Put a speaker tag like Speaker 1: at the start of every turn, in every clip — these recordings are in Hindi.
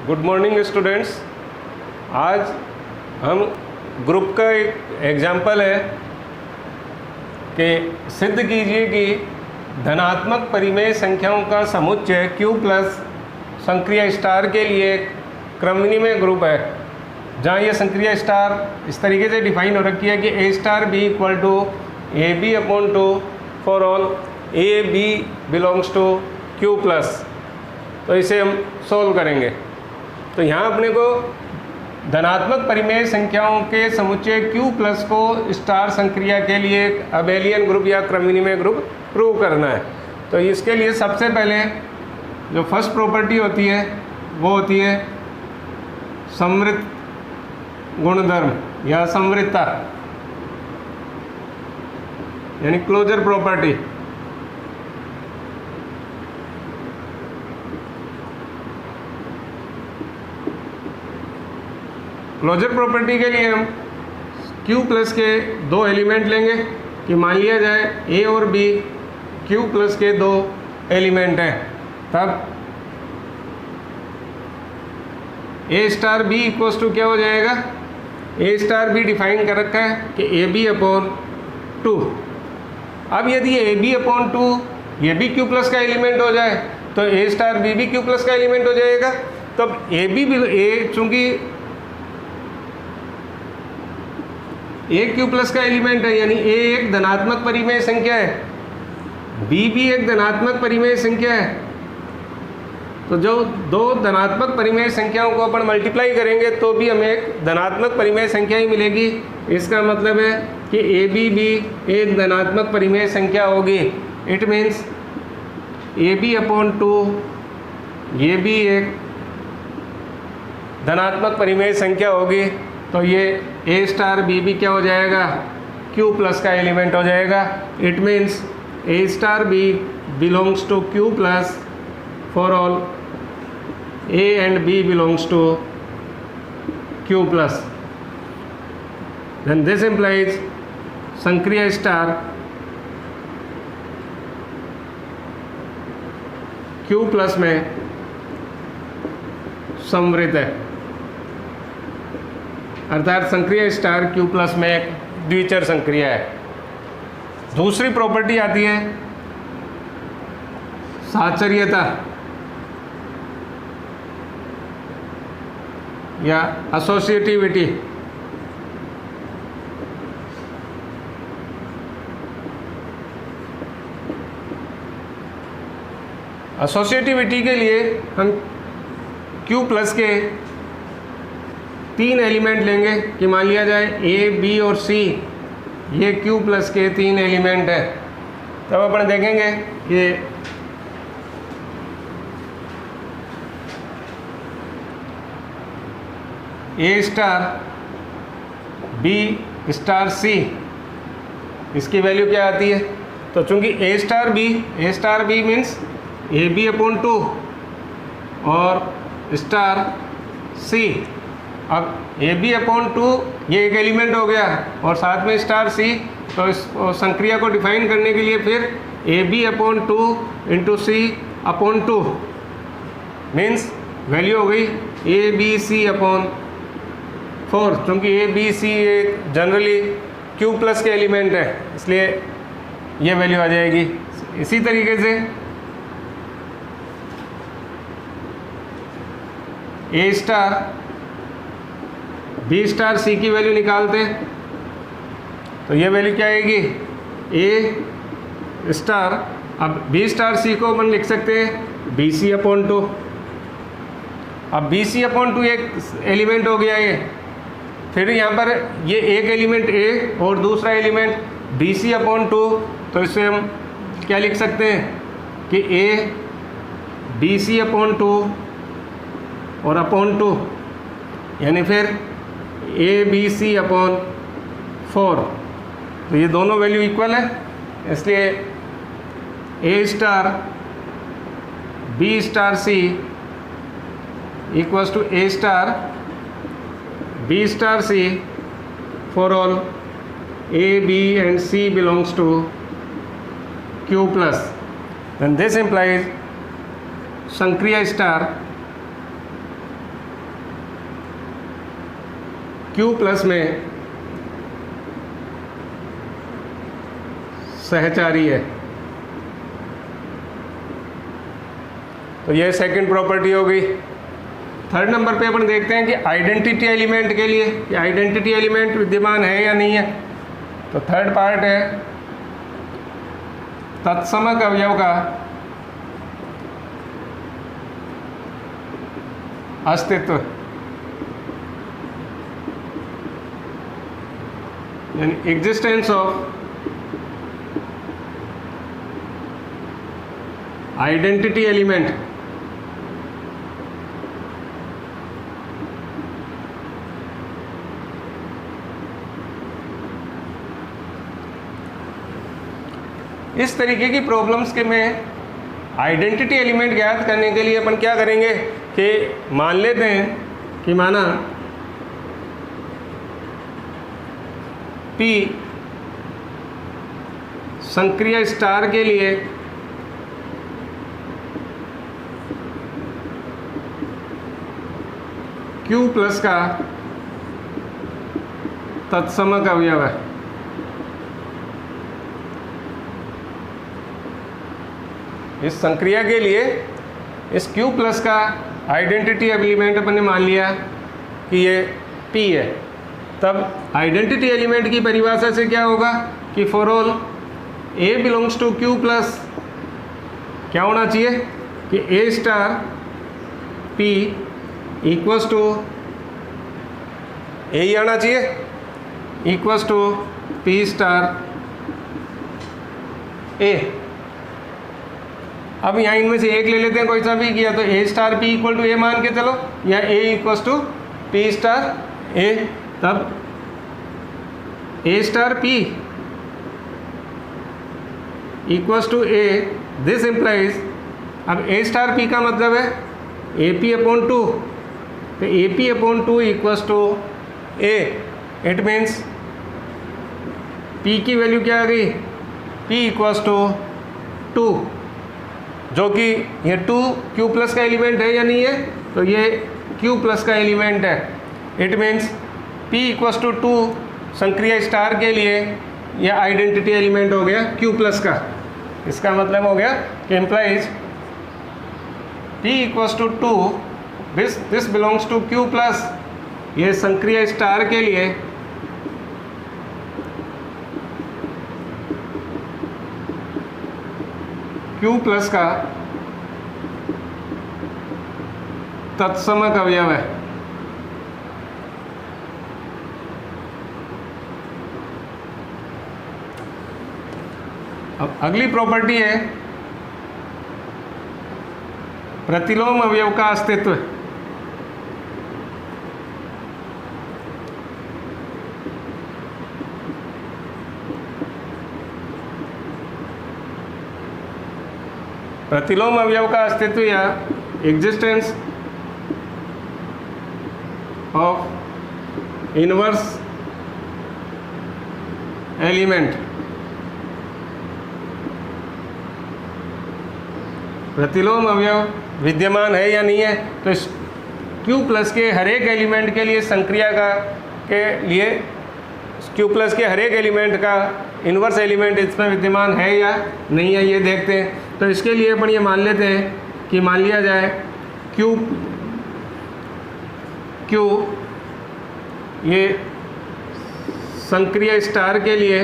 Speaker 1: Good morning students. आज हम ग्रुप का एक एग्जाम्पल है कि सिद्ध कीजिए कि धनात्मक परिमेय संख्याओं का समुच्चय Q प्लस संक्रिया स्टार के लिए क्रम विनिमय ग्रुप है, जहाँ ये संक्रिया स्टार इस तरीके से डिफाइन हो रखी है कि A star b equal to a B upon two for all a b belongs to Q plus. तो इसे हम सॉल्व करेंगे। तो यहाँ अपने को धनात्मक परिमेय संख्याओं के समुच्चय Q प्लस को स्टार संक्रिया के लिए एक अबेलियन ग्रुप या क्रम विनिमय ग्रुप प्रूव करना है। तो इसके लिए सबसे पहले जो फर्स्ट प्रॉपर्टी होती है वो होती है समृद्ध गुणधर्म या समृद्धता, यानी क्लोजर प्रॉपर्टी। क्लोजर प्रॉपर्टी के लिए हम Q प्लस के दो एलिमेंट लेंगे कि मान लिया जाए A और B Q प्लस के दो एलिमेंट हैं, तब A star B equals to क्या हो जाएगा, A स्टार B डिफाइन कर रखा है कि ए बी अपॉन टू। अब यदि ए बी अपॉन टू ये भी Q प्लस का एलिमेंट हो जाए तो A स्टार B भी Q प्लस का एलिमेंट हो जाएगा। तब ए बी चूँकि ए Q प्लस का एलिमेंट है, यानी A एक धनात्मक परिमेय संख्या है, B भी एक धनात्मक परिमेय संख्या है। तो जो दो धनात्मक परिमेय संख्याओं को अपन मल्टीप्लाई करेंगे तो भी हमें एक धनात्मक परिमेय संख्या ही मिलेगी। इसका मतलब है कि ए बी भी एक धनात्मक परिमेय संख्या होगी। It means a B upon two ये भी एक धनात्मक परिमेय संख्या होगी। तो ये A स्टार B भी क्या हो जाएगा, Q प्लस का एलिमेंट हो जाएगा। It means A star B belongs to Q plus for all A and B belongs to Q plus. Then this implies संक्रिया स्टार Q प्लस में समृद्ध है, अर्थात संक्रिया स्टार Q प्लस में एक द्विचर संक्रिया है। दूसरी प्रॉपर्टी आती है साचर्यता या एसोसिएटिविटी। एसोसिएटिविटी के लिए हम Q प्लस के तीन एलिमेंट लेंगे कि मान लिया जाए A, B और C ये Q प्लस के तीन एलिमेंट है। तब अपन देखेंगे कि A star B star C इसकी वैल्यू क्या आती है। तो चूंकि A star B means a B upon two और स्टार C। अब ए बी अपॉन टू ये एक एलिमेंट हो गया और साथ में स्टार C। तो इस संक्रिया को डिफाइन करने के लिए फिर A B upon two into C upon two means value हो गई A B C upon four. क्योंकि ए बी सी एक जनरली Q प्लस के एलिमेंट है, इसलिए ये वैल्यू आ जाएगी। इसी तरीके से A star B star C की वैल्यू निकालते हैं तो ये वैल्यू क्या आएगी, A स्टार। अब B स्टार C को अपन लिख सकते हैं बी सी अपॉन टू। अब बी सी अपॉन टू एक एलिमेंट हो गया ये, फिर यहाँ पर ये एक एलिमेंट A और दूसरा element B C upon two. तो इससे हम क्या लिख सकते हैं कि A B C upon two और अपॉन टू, यानी फिर A B C upon four. तो ये दोनों वैल्यू इक्वल है, इसलिए A star B star C equals to A star B star C for all A, B and C belongs to Q plus. Then this implies संक्रिया स्टार Q प्लस में सहचारी है। तो ये सेकंड प्रॉपर्टी हो गई। थर्ड नंबर पे अपन देखते हैं कि आइडेंटिटी एलिमेंट के लिए कि आइडेंटिटी एलिमेंट विद्यमान है या नहीं है। तो थर्ड पार्ट है तत्समक अवयव का अस्तित्व, यानी एग्जिस्टेंस ऑफ आइडेंटिटी एलिमेंट। इस तरीके की प्रॉब्लम्स के में आइडेंटिटी एलिमेंट ज्ञात करने के लिए अपन क्या करेंगे कि मान लेते हैं कि माना P संक्रिय स्टार के लिए Q प्लस का तत्समक अवयव है। इस संक्रिया के लिए इस Q प्लस का आइडेंटिटी एलिमेंट अपन ने मान लिया कि ये P है। तब आइडेंटिटी एलिमेंट की परिभाषा से क्या होगा कि for all A belongs to Q plus क्या होना चाहिए कि A star P equals to A ही आना चाहिए equals to P star A। अब यहाँ इनमें से एक ले लेते हैं कोई सा भी किया, तो A star P equal to A मान के चलो, या A equals to P star A। तब A star P equals to A, this implies, अब A स्टार P का मतलब है AP अपॉन 2, तो AP upon 2 equals to A। It means P की वैल्यू क्या आ गई, P इक्वल्स टू 2, जो कि ये 2 Q प्लस का एलिमेंट है या नहीं है, तो ये Q प्लस का एलिमेंट है। It means P equals two 2 संक्रिय स्टार के लिए यह आइडेंटिटी एलिमेंट हो गया Q प्लस का। इसका मतलब हो गया कि implies P equals two 2, this belongs to Q plus, ये संक्रिय स्टार के लिए Q प्लस का तत्समक अवयव है। अब अगली प्रॉपर्टी है प्रतिलोम अवयव का अस्तित्व। प्रतिलोम अवयव का अस्तित्व या एग्जिस्टेंस ऑफ इनवर्स एलिमेंट। प्रतिलोम अवयव विद्यमान है या नहीं है, तो इस Q प्लस के हर एक एलिमेंट के लिए संक्रिया का के लिए Q प्लस के हर एक एलिमेंट का इनवर्स एलिमेंट इसमें विद्यमान है या नहीं है, ये देखते हैं। तो इसके लिए अपन ये मान लेते हैं कि मान लिया जाए Q ये संक्रिय स्टार के लिए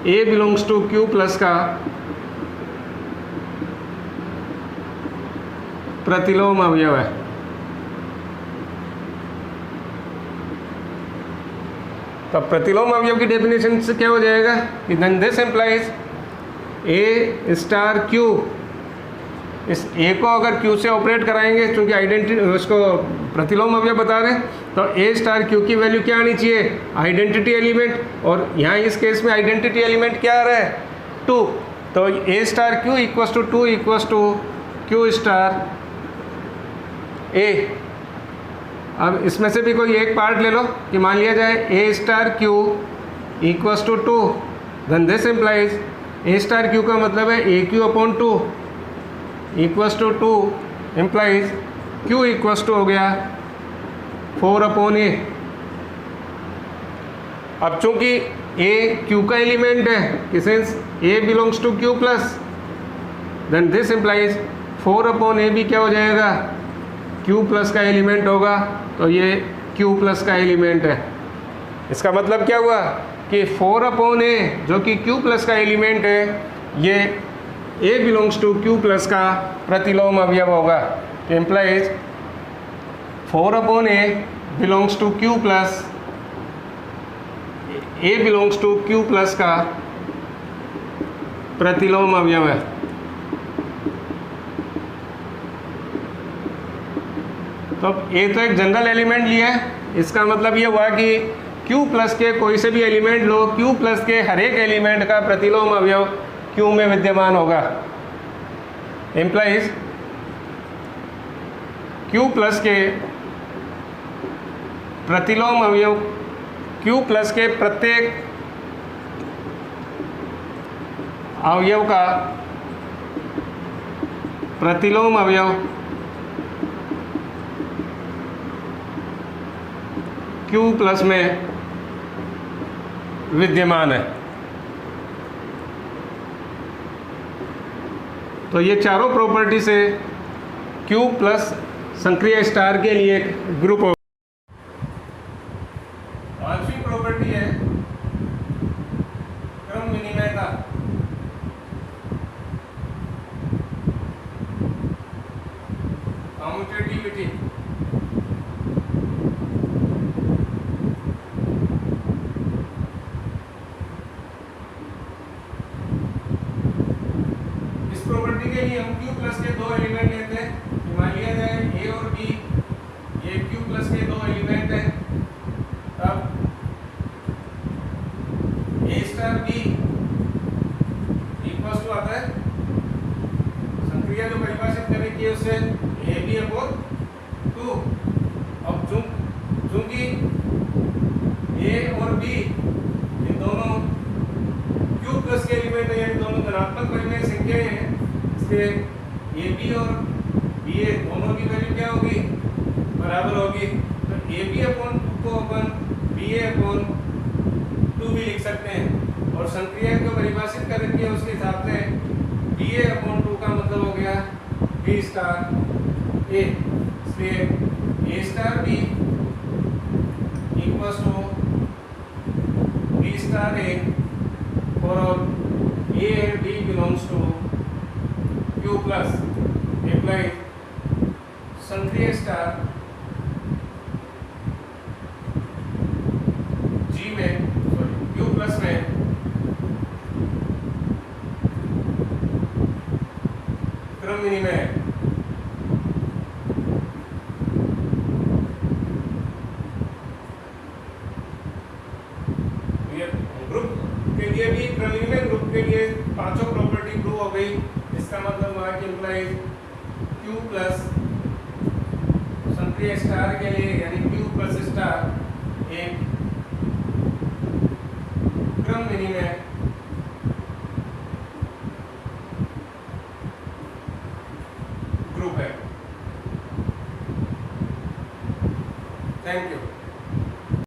Speaker 1: A belongs to Q plus का प्रतिलोम अवयव है। तो प्रतिलोम अवयव की डेफिनेशन से क्या हो जाएगा कि then this implies A star Q, इस A को अगर Q से ऑपरेट कराएंगे, क्योंकि आइडेंटिटी उसको प्रतिलोम अवयव बता रहे हैं, तो A स्टार Q की वैल्यू क्या आनी चाहिए, आइडेंटिटी एलिमेंट। और यहाँ इस केस में आइडेंटिटी एलिमेंट क्या आ रहा है, 2, तो A star Q equals two 2 equals two Q star A। अब इसमें से भी कोई एक पार्ट ले लो कि मान लिया जाए A star Q equals two 2, then this implies A star Q का मतलब है AQ upon 2 equals two 2, implies Q equals two हो गया 4/A। अब चूंकि A Q का एलिमेंट है, since A belongs to Q plus, then this implies 4/A भी क्या हो जाएगा, Q प्लस का एलिमेंट होगा, तो ये Q प्लस का एलिमेंट है। इसका मतलब क्या हुआ कि 4/A जो कि Q प्लस का एलिमेंट है, ये A belongs to Q plus का प्रतिलोम अवयव होगा। Implies 4/A belongs to Q plus, A belongs to Q plus का प्रतिलोम अवयव है। तो A तो एक जनरल एलिमेंट लिया है, इसका मतलब ये हुआ कि Q प्लस के कोई से भी एलिमेंट लो, Q प्लस के हर एक एलिमेंट का प्रतिलोम अवयव Q में विद्यमान होगा। इम्प्लाइज Q प्लस के प्रतिलोम अवयव, Q प्लस के प्रत्येक अवयव का प्रतिलोम अवयव Q प्लस में विद्यमान है। तो ये चारों प्रॉपर्टी से Q प्लस संक्रिय स्टार के लिए एक ग्रुप हो। पांचवी प्रॉपर्टी है क्रम विनिमयता। कम्यूटेटिविटी। प्रॉपर्टी के लिए हम Q प्लस के दो एलिमेंट लेते हैं, मान लिया जाए A और B, ये Q प्लस के दो एलिमेंट हैं, तब A star B equals two आता है, संक्रिया जो परिभाषित करेगी उससे AB/2। अब चूंकि A और B ये दोनों Q प्लस के एलिमेंट है, ये दोनों धनात्मक परिमेय संख्याएं हैं, इसलिए AB और BA दोनों की वैल्यू क्या होगी, बराबर होगी। तो AB/2 को अपन BA/2 भी लिख सकते हैं, और संक्रिया को परिभाषित करके उसके हिसाब से BA/2 का मतलब हो गया B स्टार A, इसलिए A star B equals two B star A और A and B belongs to Q plus, implied संक्रिय स्टार G में, Q प्लस में क्रम विनिमय। ग्रुप के लिए भी क्रम विनिमय ग्रुप के लिए पांचों प्रॉपर्टी प्रूव हो गई। इसका मतलब हुआ कि इम्प्लाइज Q प्लस संक्रिय स्टार के लिए यानी Q प्लस स्टार एक क्रम विनिमय ग्रुप है। Thank you.